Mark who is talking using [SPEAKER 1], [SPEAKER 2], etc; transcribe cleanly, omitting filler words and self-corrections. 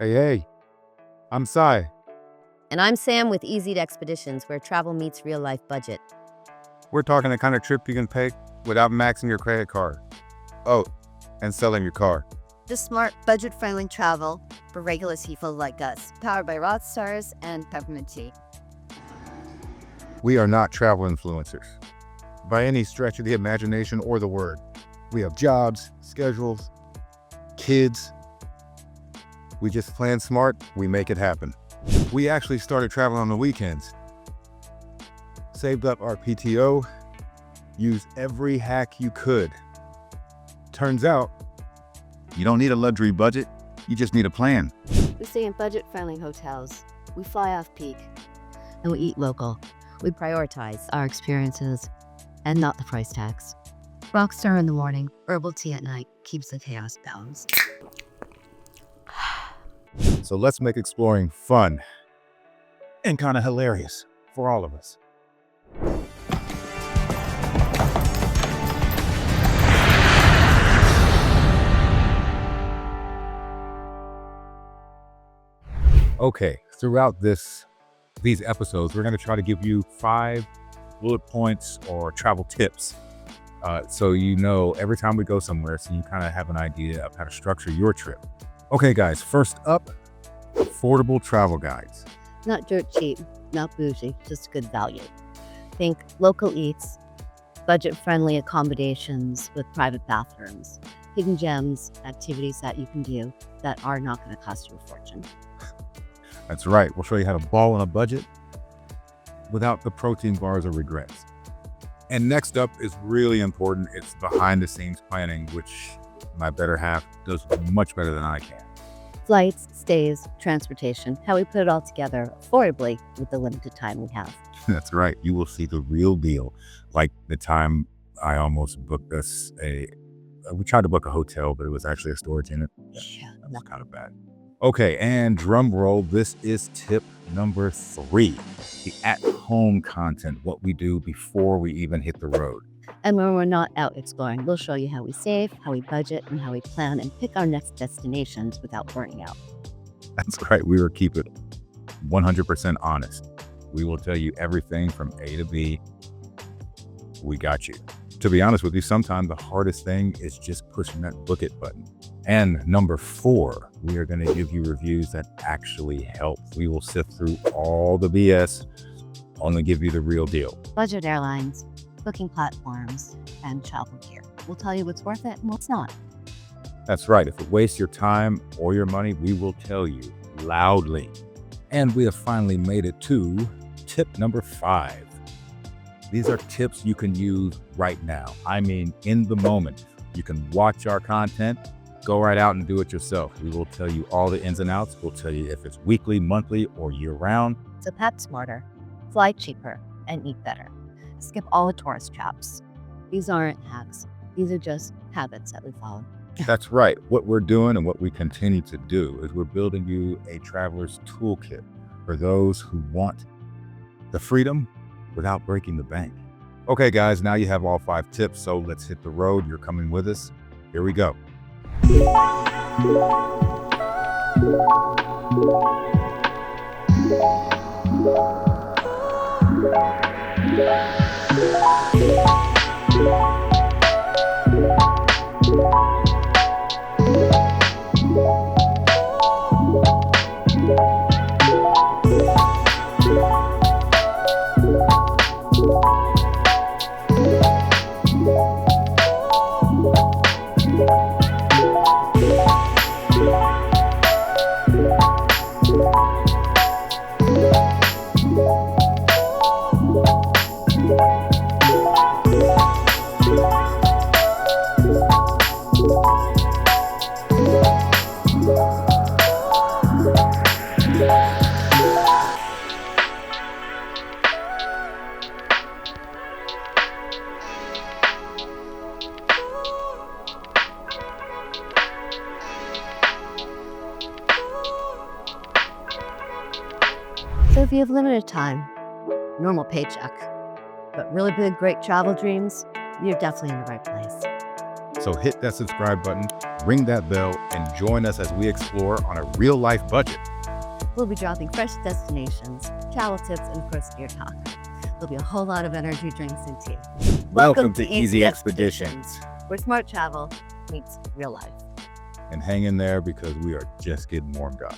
[SPEAKER 1] Hey, I'm Sai.
[SPEAKER 2] And I'm Sam with Easy Expeditions, where travel meets real life budget.
[SPEAKER 1] We're talking the kind of trip you can pay without maxing your credit card. Oh, and selling your car.
[SPEAKER 3] The smart, budget-friendly travel for regular people like us, powered by Roadstars and peppermint tea.
[SPEAKER 1] We are not travel influencers by any stretch of the imagination or the word. We have jobs, schedules, kids. We just plan smart, we make it happen. We actually started traveling on the weekends. Saved up our PTO, used every hack you could. Turns out, you don't need a luxury budget, you just need a plan.
[SPEAKER 3] We stay in budget-friendly hotels. We fly off-peak.
[SPEAKER 2] And we eat local. We prioritize
[SPEAKER 3] Our experiences and not the price tags. Rockstar in the morning, herbal tea at night keeps the chaos balanced.
[SPEAKER 1] So let's make exploring fun and kind of hilarious for all of us. Okay, throughout these episodes, we're going to try to give you 5 bullet points or travel tips. So you know every time we go somewhere, so you kind of have an idea of how to structure your trip. Okay, guys, first up, affordable travel guides.
[SPEAKER 2] not dirt cheap, not bougie, just good value. Think local eats, budget-friendly accommodations with private bathrooms, hidden gems, activities that you can do that are not going to cost you a fortune.
[SPEAKER 1] That's right. We'll show you how to ball on a budget without the protein bars or regrets. And next up is really important. It's behind the scenes planning, which my better half does much better than I can.
[SPEAKER 2] Flights, stays, transportation, how we put it all together affordably with the limited time we have.
[SPEAKER 1] That's right. You will see the real deal. Like the time I almost booked us we tried to book a hotel, but it was actually a storage unit.
[SPEAKER 2] Yeah,
[SPEAKER 1] that was kind of bad. Okay, and drum roll, this is tip number 3, the at-home content, what we do before we even hit the road.
[SPEAKER 2] And when we're not out exploring, we'll show you how we save, how we budget, and how we plan and pick our next destinations without burning out.
[SPEAKER 1] That's right, we will keep it 100% honest. We will tell you everything from A to B. We got you. To be honest with you, sometimes the hardest thing is just pushing that book it button. And number 4, we are going to give you reviews that actually help. We will sift through all the BS, only give you the real deal.
[SPEAKER 2] Budget airlines, booking platforms, and travel gear. We'll tell you what's worth it and what's not.
[SPEAKER 1] That's right. If it wastes your time or your money, we will tell you loudly. And we have finally made it to tip number 5. These are tips you can use right now. I mean, in the moment. You can watch our content, go right out and do it yourself. We will tell you all the ins and outs. We'll tell you if it's weekly, monthly, or year-round.
[SPEAKER 2] So pack smarter, fly cheaper, and eat better. Skip all the tourist traps. These aren't hacks. These are just habits that we follow.
[SPEAKER 1] That's right. What we're doing and what we continue to do is we're building you a traveler's toolkit for those who want the freedom without breaking the bank. Okay, guys, now you have all 5 tips, so let's hit the road. You're coming with us. Here we go.
[SPEAKER 2] So if you have limited time, normal paycheck, but really big, great travel dreams, you're definitely in the right place.
[SPEAKER 1] So hit that subscribe button, ring that bell, and join us as we explore on a real-life budget.
[SPEAKER 2] We'll be dropping fresh destinations, travel tips, and first-year talk. There'll be a whole lot of energy drinks and tea.
[SPEAKER 1] Welcome to Easy Expeditions.
[SPEAKER 2] Where smart travel meets real life.
[SPEAKER 1] And hang in there because we are just getting warmed up.